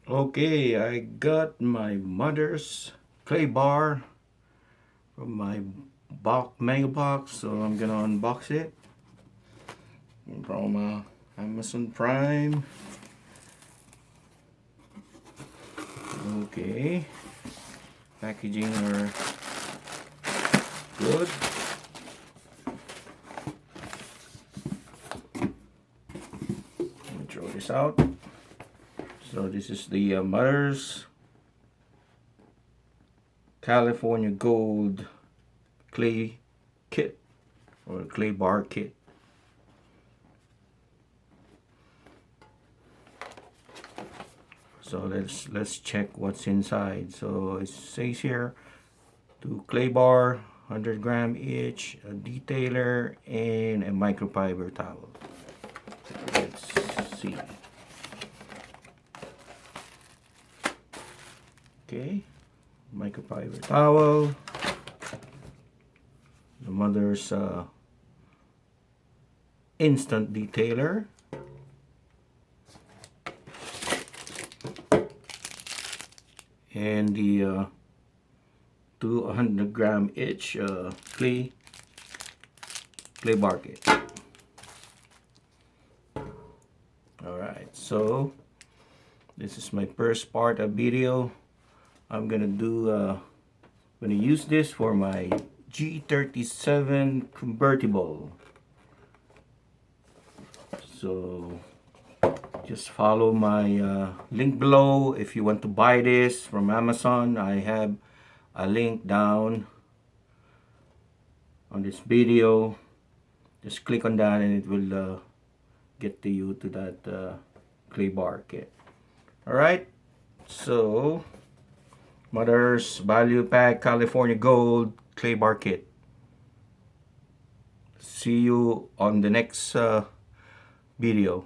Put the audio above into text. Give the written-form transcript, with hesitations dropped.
Okay, I got my mother's clay bar from my mailbox, so I'm gonna unbox it from Amazon Prime. Okay, packaging are good. Let me throw this out. So this is the mother's California Gold clay kit or clay bar kit. So let's check what's inside. So it says here 2 clay bar, 100 gram each, a detailer, and a microfiber towel. Let's see. Okay, microfiber towel. The mother's instant detailer. And the 200 gram each clay bar kit. Alright, so this is my first part of video. I'm gonna use this for my G37 convertible. So just follow my link below if you want to buy this from Amazon. I have a link down on this video. Just click on that and it will get to you to that clay bar kit. Alright, so Mother's Value Pack California Gold clay bar kit. See you on the next video.